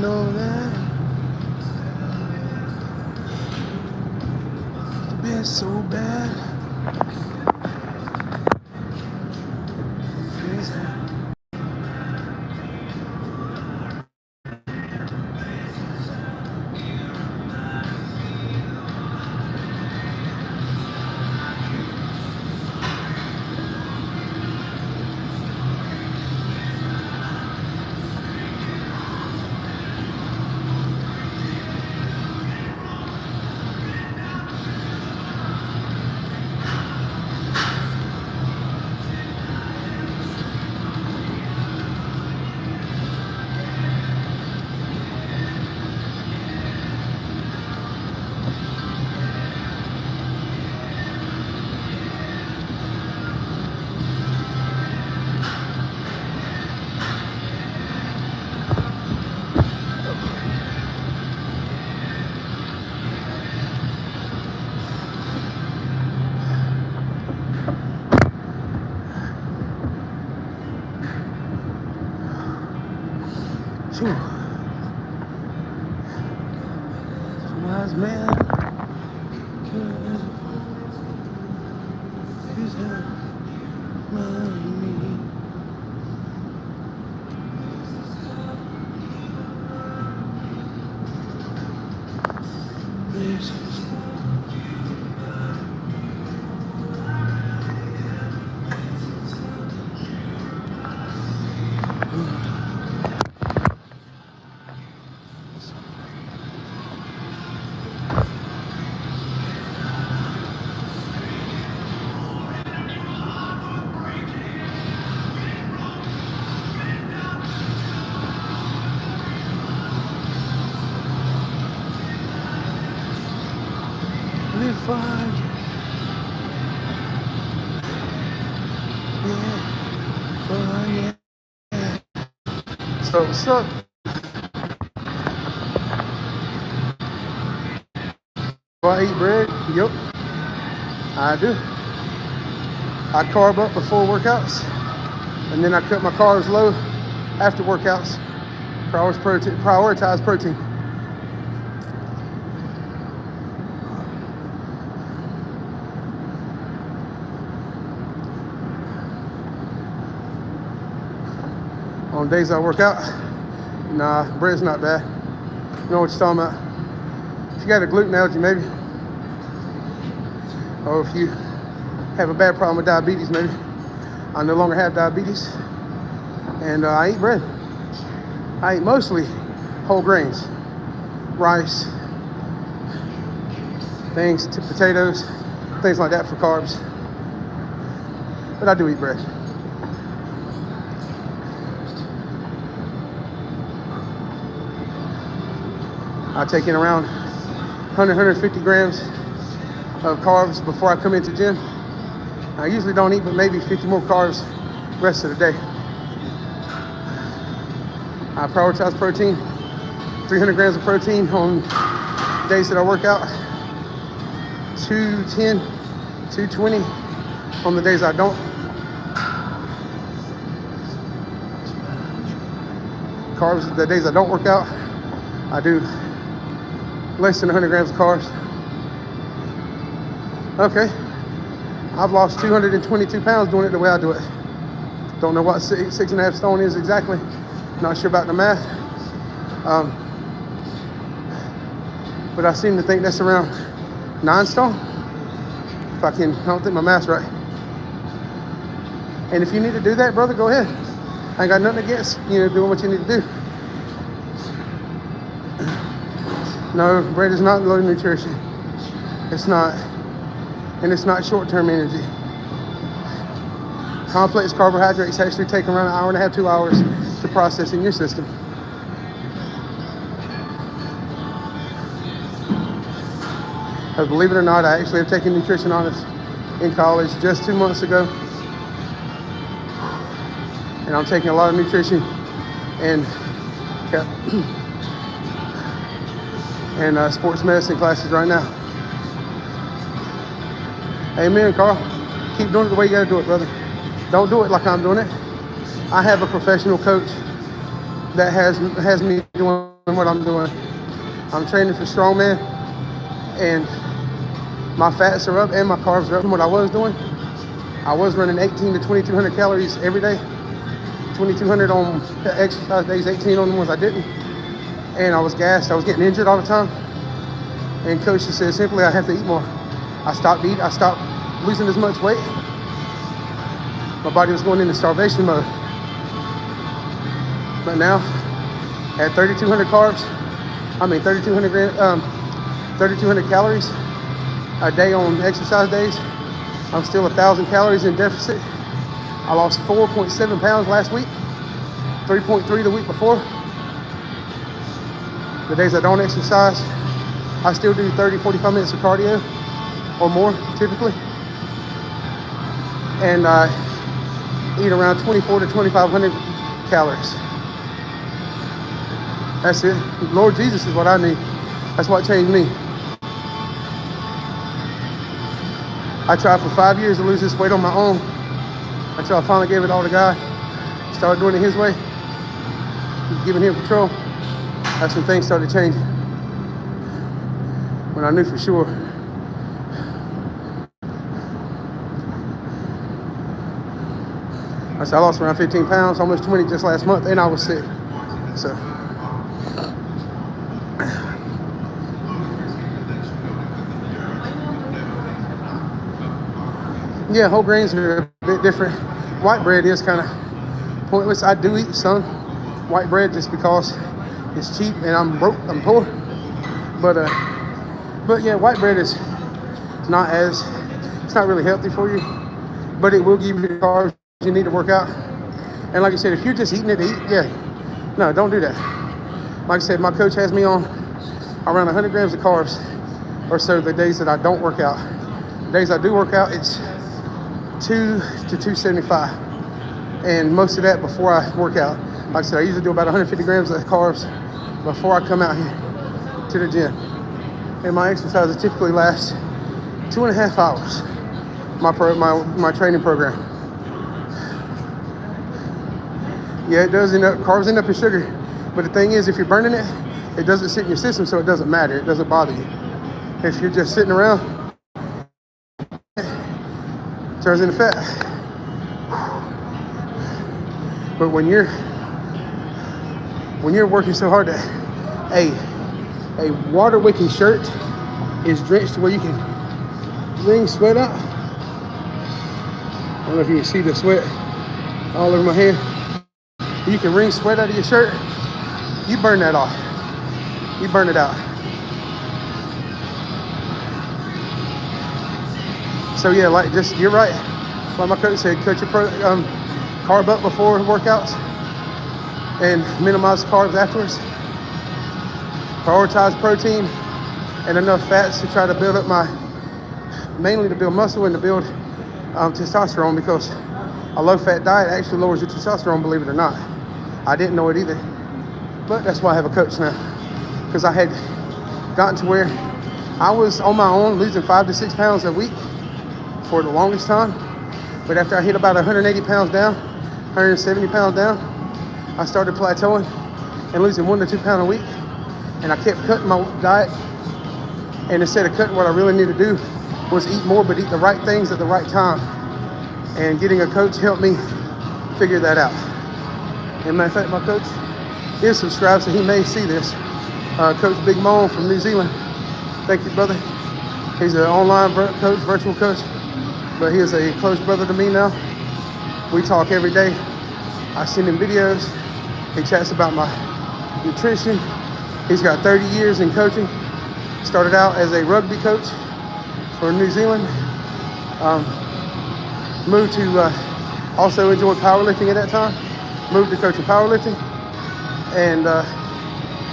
know that it's been so bad. Whew. Wise man. He's fine. Yeah, fine, yeah. So what's up? Do I eat bread? Yep, I do. I carb up before workouts, and then I cut my carbs low after workouts. Prioritize protein. On days I work out, nah, bread's not bad. You know what you're talking about. If you got a gluten allergy, maybe. Or if you have a bad problem with diabetes, maybe. I no longer have diabetes. And I eat bread. I eat mostly whole grains. Rice, potatoes, things like that for carbs. But I do eat bread. I take in around 150 grams of carbs before I come into the gym. I usually don't eat but maybe 50 more carbs the rest of the day. I prioritize protein, 300 grams of protein on days that I work out, 210, 220 on the days I don't. Carbs, the days I don't work out, I do less than 100 grams of carbs. Okay, I've lost 222 pounds doing it the way I do it. Don't know what 6.5 stone is exactly. Not sure about the math. But I seem to think that's around 9 stone. I don't think my math's right. And if you need to do that, brother, go ahead. I ain't got nothing against, doing what you need to do. No, bread is not low nutrition. It's not. And it's not short-term energy. Complex carbohydrates actually take around 1.5 hours, 2 hours to process in your system. But believe it or not, I actually have taken nutrition honors in college just 2 months ago. And I'm taking a lot of nutrition and sports medicine classes right now. Amen, Carl. Keep doing it the way you gotta do it, brother. Don't do it like I'm doing it. I have a professional coach that has me doing what I'm doing. I'm training for strongman, and my fats are up and my carbs are up from what I was doing. I was running 18 to 2,200 calories every day. 2,200 on exercise days, 18 on the ones I didn't. And I was gassed. I was getting injured all the time. And coach just said simply, I have to eat more. I stopped eating. I stopped losing as much weight. My body was going into starvation mode. But now, at 3,200 carbs, 3,200 calories a day on exercise days, I'm still 1,000 calories in deficit. I lost 4.7 pounds last week, 3.3 the week before. The days I don't exercise, I still do 30, 45 minutes of cardio or more typically. And I eat around 24 to 2,500 calories. That's it. Lord Jesus is what I need. That's what changed me. I tried for 5 years to lose this weight on my own until I finally gave it all to God. Started doing it His way, giving Him control. That's when things started changing. When I knew for sure. I lost around 15 pounds, almost 20 just last month, and I was sick. So. Yeah, whole grains are a bit different. White bread is kind of pointless. I do eat some white bread just because it's cheap and I'm broke, I'm poor. But yeah, white bread is it's not really healthy for you, but it will give you the carbs you need to work out. And like I said, if you're just eating it to eat, no, don't do that. Like I said, my coach has me on around 100 grams of carbs or so the days that I don't work out. The days I do work out, it's 2 to 275, and most of that before I work out. Like I said, I usually do about 150 grams of carbs before I come out here to the gym. And my exercises typically last 2.5 hours. My training program. Yeah, it does carbs end up in sugar, but the thing is, if you're burning it, it doesn't sit in your system, so it doesn't matter. It doesn't bother you. If you're just sitting around, turns into fat. But when you're working so hard that a water wicking shirt is drenched to where you can wring sweat out. I don't know if you can see the sweat all over my hand. You can wring sweat out of your shirt. You burn that off. You burn it out. So yeah, you're right. Like my coach said, cut your carb up before workouts and minimize carbs afterwards. Prioritize protein and enough fats to try to build up mainly to build muscle and to build testosterone, because a low-fat diet actually lowers your testosterone, believe it or not. I didn't know it either, but that's why I have a coach now, because I had gotten to where I was on my own losing 5 to 6 pounds a week for the longest time. But after I hit about 180 pounds down, 170 pounds down, I started plateauing and losing 1 to 2 pounds a week. And I kept cutting my diet. And instead of cutting, what I really need to do was eat more, but eat the right things at the right time. And getting a coach helped me figure that out. And matter of fact, my coach is subscribed, so he may see this. Coach Big Moan from New Zealand. Thank you, brother. He's an online coach, virtual coach, but he is a close brother to me now. We talk every day. I send him videos. He chats about my nutrition. He's got 30 years in coaching. Started out as a rugby coach for New Zealand. Moved to, also enjoyed powerlifting at that time. Moved to coaching powerlifting. And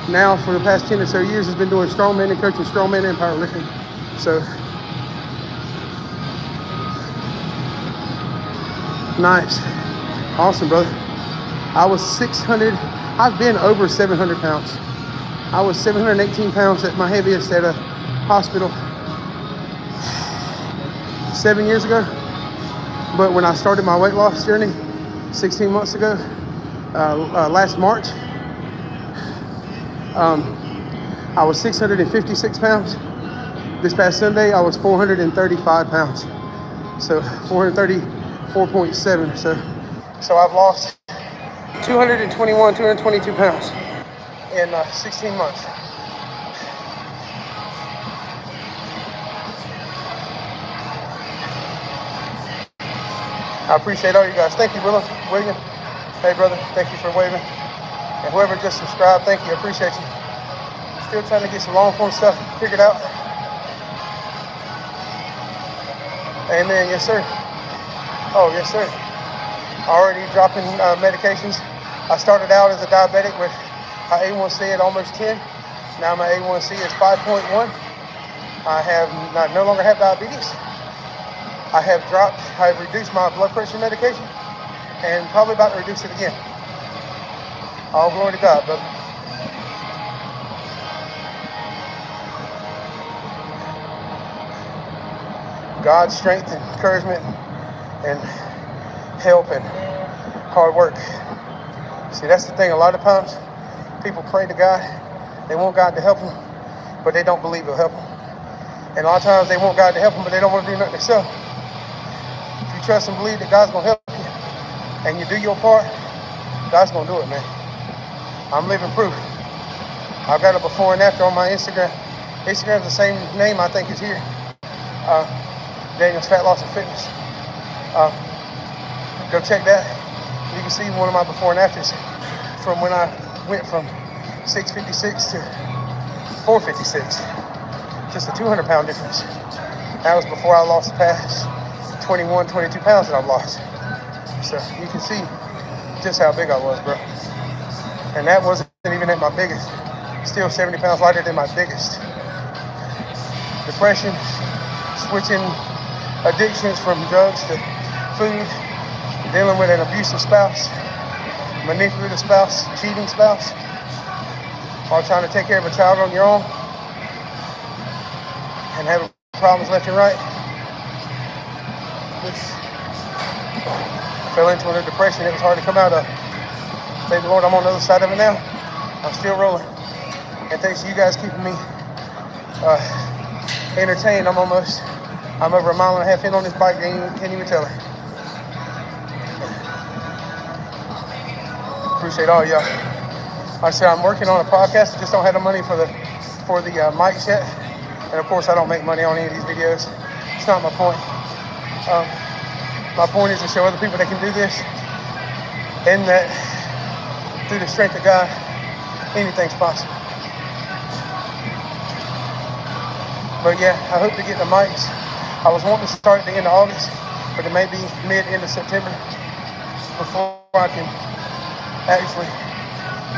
now for the past 10 or so years, has been doing strongman and coaching strongman and powerlifting. So, nice. Awesome, brother. I've been over 700 pounds. I was 718 pounds at my heaviest at a hospital 7 years ago. But when I started my weight loss journey 16 months ago, last March, I was 656 pounds. This past Sunday, I was 435 pounds. So 434.7. So I've lost 221, 222 pounds in 16 months. I appreciate all you guys. Thank you, William. Hey, brother, thank you for waving. And whoever just subscribed, thank you. I appreciate you. Still trying to get some long form stuff figured out. Amen. Yes, sir. Oh, yes, sir. Already dropping medications. I started out as a diabetic with A1C at almost 10. Now my A1C is 5.1. I no longer have diabetes. I have reduced my blood pressure medication and probably about to reduce it again. All glory to God, brother. God's strength and encouragement and help and hard work. See, that's the thing. A lot of times people pray to God. They want God to help them, but they don't believe He'll help them. And a lot of times they want God to help them, but they don't want to do nothing themselves. If you trust and believe that God's going to help you and you do your part, God's going to do it, man. I'm living proof. I've got a before and after on my Instagram. Instagram's the same name I think is here. Daniel's Fat Loss and Fitness. Go check that. You can see one of my before and afters from when I went from 656 to 456. Just a 200-pound difference. That was before I lost the past 21, 22 pounds that I've lost. So you can see just how big I was, bro. And that wasn't even at my biggest. Still 70 pounds lighter than my biggest. Depression, switching addictions from drugs to food, dealing with an abusive spouse, manipulative spouse, cheating spouse, while trying to take care of a child on your own and having problems left and right. Which fell into a depression it was hard to come out of. Thank the Lord, I'm on the other side of it now. I'm still rolling. And thanks to you guys keeping me entertained. I'm over a mile and a half in on this bike, can't even tell it. Appreciate all y'all. Like I said, I'm working on a podcast. I just don't have the money for the mics yet. And of course, I don't make money on any of these videos. It's not my point. My point is to show other people they can do this, and that through the strength of God, anything's possible. But yeah, I hope to get the mics. I was wanting to start at the end of August, but it may be end of September before I can actually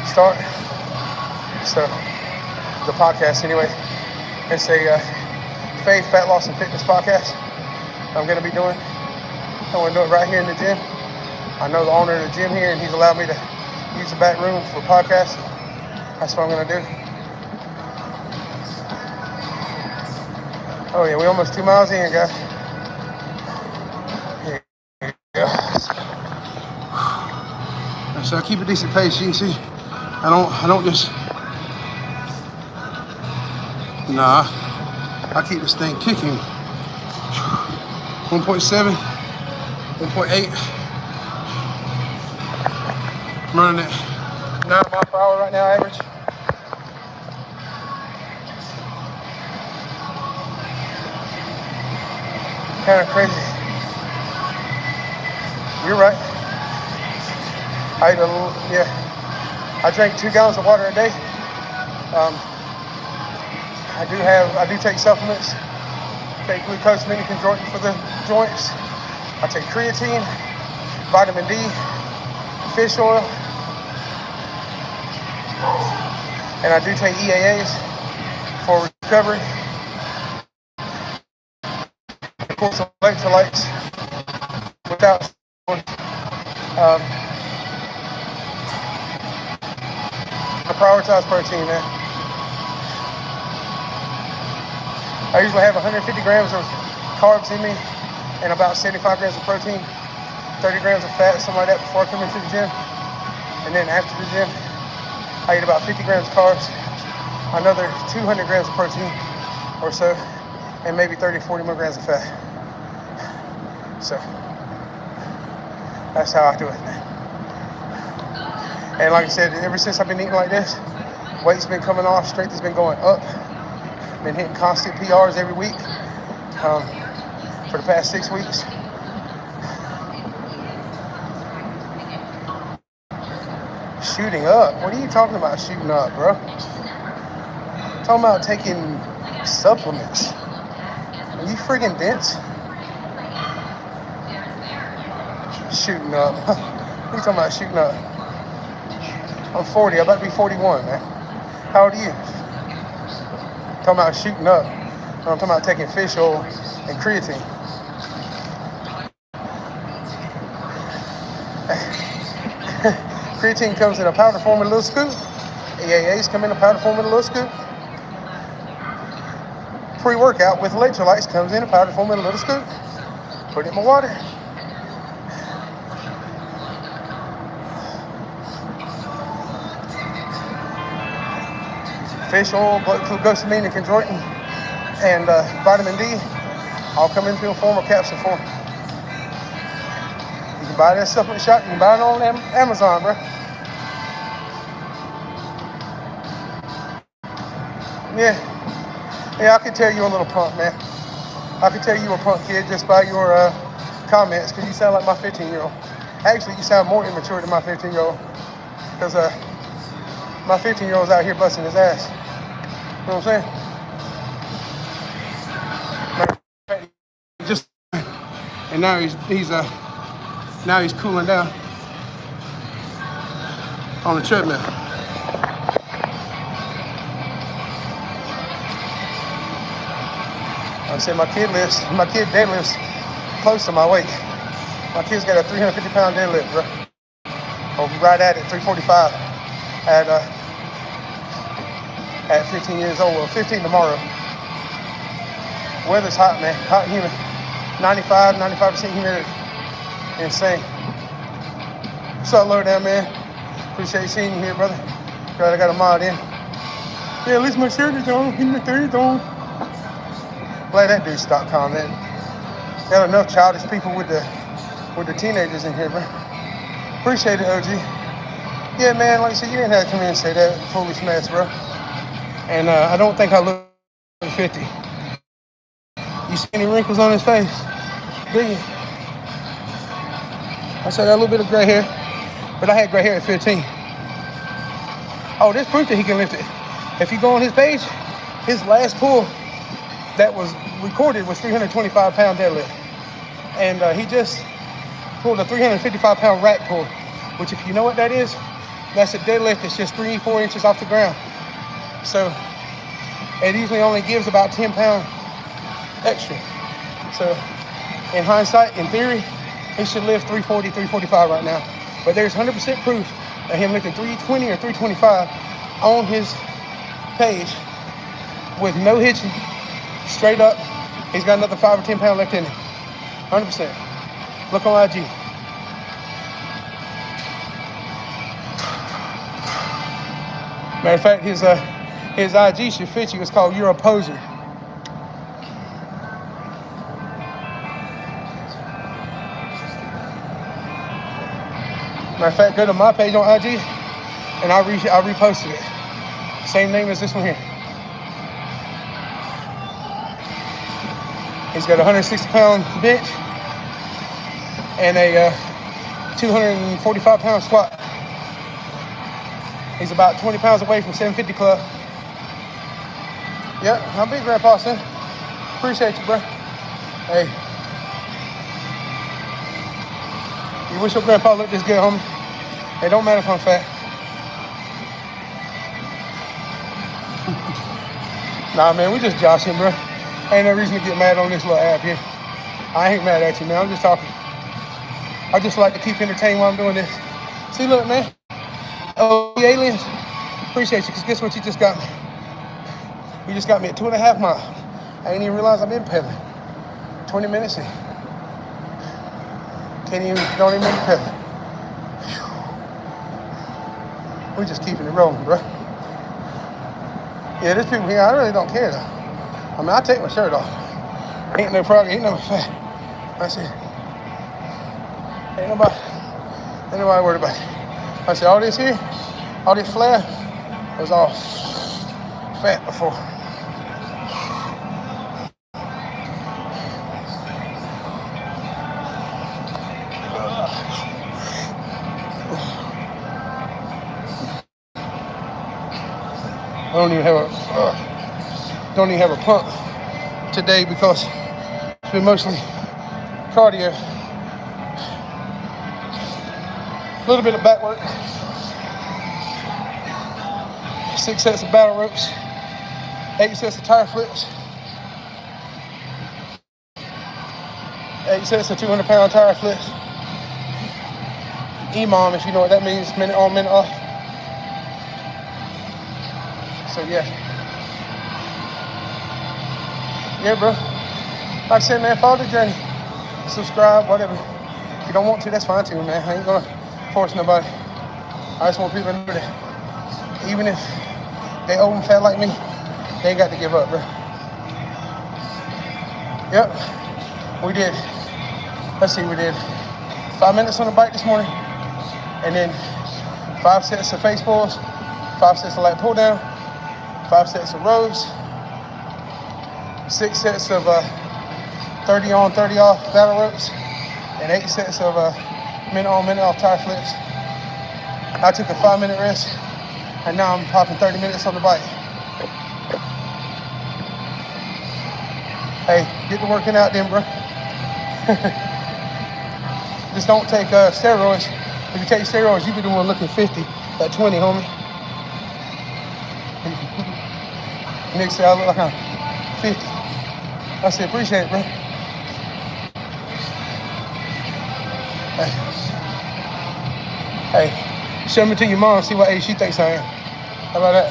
start. So the podcast anyway. It's a faith, fat loss, and fitness podcast I'm going to be doing. I want to do it right here in the gym. I know the owner of the gym here, and he's allowed me to use the back room for podcasts. That's what I'm going to do. Oh yeah, we're almost 2 miles in, guys. Here we go. So I keep a decent pace. You can see, I don't just. Nah, I keep this thing kicking. 1.7, 1.8. I'm running at 9 miles per hour right now, average. Kind of crazy. You're right. I drink 2 gallons of water a day. I do take supplements. Take glucose mini-chondroitin for the joints. I take creatine, vitamin D, fish oil, and I do take EAAs for recovery. Of course, electrolytes without. I prioritize protein, man. I usually have 150 grams of carbs in me and about 75 grams of protein, 30 grams of fat, something like that before I come into the gym. And then after the gym, I eat about 50 grams of carbs, another 200 grams of protein or so, and maybe 30, 40 more grams of fat. So that's how I do it. And like I said, ever since I've been eating like this, weight's been coming off, strength has been going up. Been hitting constant PRs every week for the past 6 weeks. Shooting up? What are you talking about shooting up, bro? Talking about taking supplements. Are you friggin' dense? Shooting up. What are you talking about shooting up? I'm 40. I'm about to be 41, man. How old are you? Talking about shooting up. I'm talking about taking fish oil and creatine. Creatine comes in a powder form in a little scoop. EAAs come in a powder form in a little scoop. Pre-workout with electrolytes comes in a powder form in a little scoop. Put it in my water. Fish oil, glucosamine, and chondroitin, and vitamin D all come in pill form or capsule form. You can buy that supplement shop. You can buy it on Amazon, bro. Yeah, I could tell you a little punk, man. I could tell you a punk kid just by your comments, because you sound like my 15-year-old. Actually, you sound more immature than my 15-year-old, because my 15-year-old's out here busting his ass. You know what I'm saying? Just and now he's cooling down on the treadmill. I said my kid deadlifts close to my weight. My kid's got a 350-pound deadlift, bro. Or right at it, 345 at 15 years old. Well, 15 tomorrow. Weather's hot, man. Hot and humid. 95% humidity. Insane. What's up, Lowdown, man? Appreciate seeing you here, brother. Glad I got a mod in. Yeah, at least my shirt is on. Keep my third on. Glad that dude stopped commenting. Got enough childish people with the teenagers in here, bro. Appreciate it, OG. Yeah, man, like I said, you didn't have to come in and say that foolish mess, bro. And I don't think I look 50. You see any wrinkles on his face? Do you? I said, I got a little bit of gray hair, but I had gray hair at 15. Oh, this proof that he can lift it. If you go on his page, his last pull that was recorded was 325-pound deadlift. And he just pulled a 355-pound rack pull, which if you know what that is, that's a deadlift that's just 3-4 inches off the ground. So it usually only gives about 10 pounds extra. So in hindsight, in theory, he should lift 340, 345 right now. But there's 100% proof of him lifting 320 or 325 on his page with no hitching, straight up. He's got another 5 or 10 pounds left in him. 100%. Look on IG. Matter of fact, his IG should fit you. It's called You're a Poser. Matter of fact, go to my page on IG, and I reposted it. Same name as this one here. He's got a 160-pound bench and a 245-pound squat. He's about 20 pounds away from 750 club. Yep, I'm big, Grandpa, son. Appreciate you, bro. Hey. You wish your grandpa looked this good, homie? It don't matter if I'm fat. Nah, man, we just joshing, bro. Ain't no reason to get mad on this little app here. I ain't mad at you, man. I'm just talking. I just like to keep entertained while I'm doing this. See, look, man. Oh, the aliens. Appreciate you, because guess what you just got me? You just got me at 2.5 miles. I didn't even realize I've been pedaling. 20 minutes in. Don't even remember pedaling. We're just keeping it rolling, bro. Yeah, there's people here, I really don't care though. I mean, I take my shirt off. Ain't no progress, ain't no fat. I said, ain't nobody worried about it. I said, all this here, all this flare was all fat before. I don't even have a pump today because it's been mostly cardio. A little bit of back work. 6 sets of battle ropes. 8 sets of tire flips. 8 sets of 200-pound tire flips. EMOM, if you know what that means, minute on, minute off. So yeah, bro. Like I said, man, follow the journey. Subscribe, whatever. If you don't want to, that's fine too, man. I ain't gonna force nobody. I just want people to know that even if they old and fat like me, they ain't got to give up, bro. Yep, we did. Let's see, we did 5 minutes on the bike this morning, and then 5 sets of face pulls, 5 sets of lat pull down, 5 sets of rows, 6 sets of 30 on, 30 off battle ropes, and 8 sets of minute on, minute off tire flips. I took a 5-minute rest, and now I'm popping 30 minutes on the bike. Hey, get to working out then, bro. Just don't take steroids. If you take steroids, you be the one looking 50 at 20, homie. Next day I look like I'm 50. I said, appreciate it, bro. Hey, show me to your mom, see what age she thinks I am. How about that?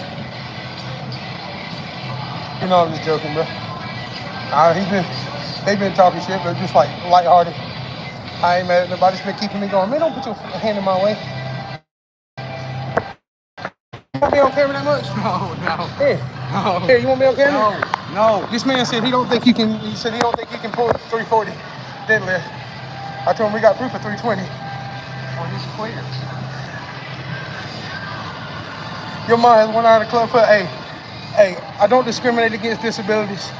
You know I'm just joking, bro. They've been talking shit, but just like lighthearted. I ain't mad at nobody. It's been keeping me going. Man, don't put your hand in my way. You want me on camera that much? No. Here. No. Here, you want me on camera? No. This man said he don't think he can pull 340 deadlift. I told him we got proof of 320. Well, he's clear. Your mom has one eye on the club foot. Hey, I don't discriminate against disabilities.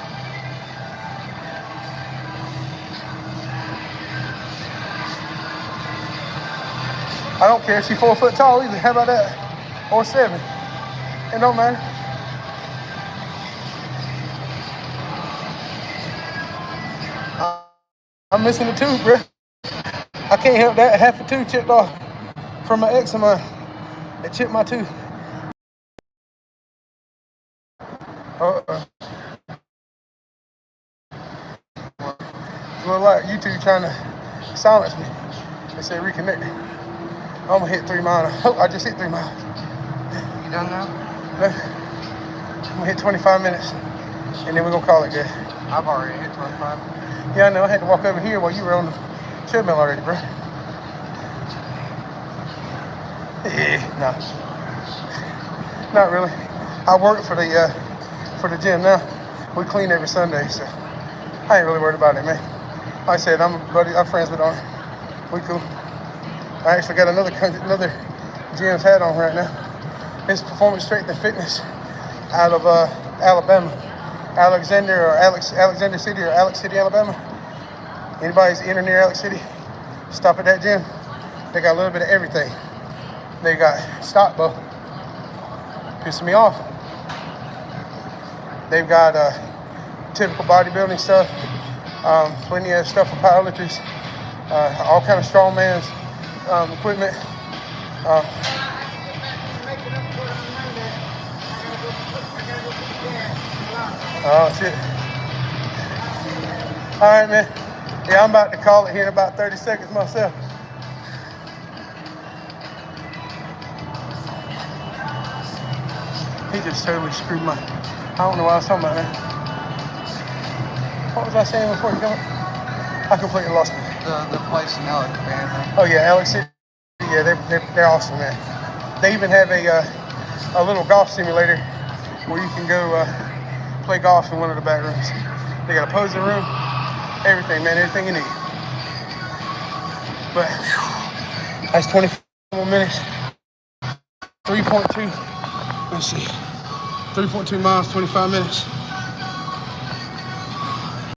I don't care if she's 4 foot tall either. How about that? Or 7. It don't matter. I'm missing a tooth, bro. I can't help that. Half a tooth chipped off from my ex of mine. It chipped my tooth. It's a little like YouTube trying to silence me. They say reconnect. I'm gonna hit 3 miles. Oh, I just hit 3 miles. You done now? I'm gonna hit 25 minutes, and then we're gonna call it good. I've already hit 25. Yeah, I know. I had to walk over here while you were on the treadmill already, bro. Yeah, no. Not really. I work for the gym now. We clean every Sunday, so I ain't really worried about it, man. Like I said, I'm friends with Arn. We cool. I actually got another gym's hat on right now. It's Performance Strength and Fitness out of Alabama. Alexander City or Alex City, Alabama. Anybody's in or near Alex City, stop at that gym. They got a little bit of everything. They got stock bow, pissing me off. They've got typical bodybuilding stuff, plenty of stuff for powerlifters, all kind of strongman's equipment. Oh shit! All right, man. Yeah, I'm about to call it here in about 30 seconds myself. He just totally screwed my. I don't know what I was talking about, man. What was I saying before you come? I completely lost me. The place in Alex, man. Oh yeah, Alex City. Yeah, they're awesome, man. They even have a little golf simulator where you can go play golf in one of the back rooms. They got a posing room, everything, man, everything you need. But that's 24 more minutes. 3.2. Let's see. 3.2 miles, 25 minutes.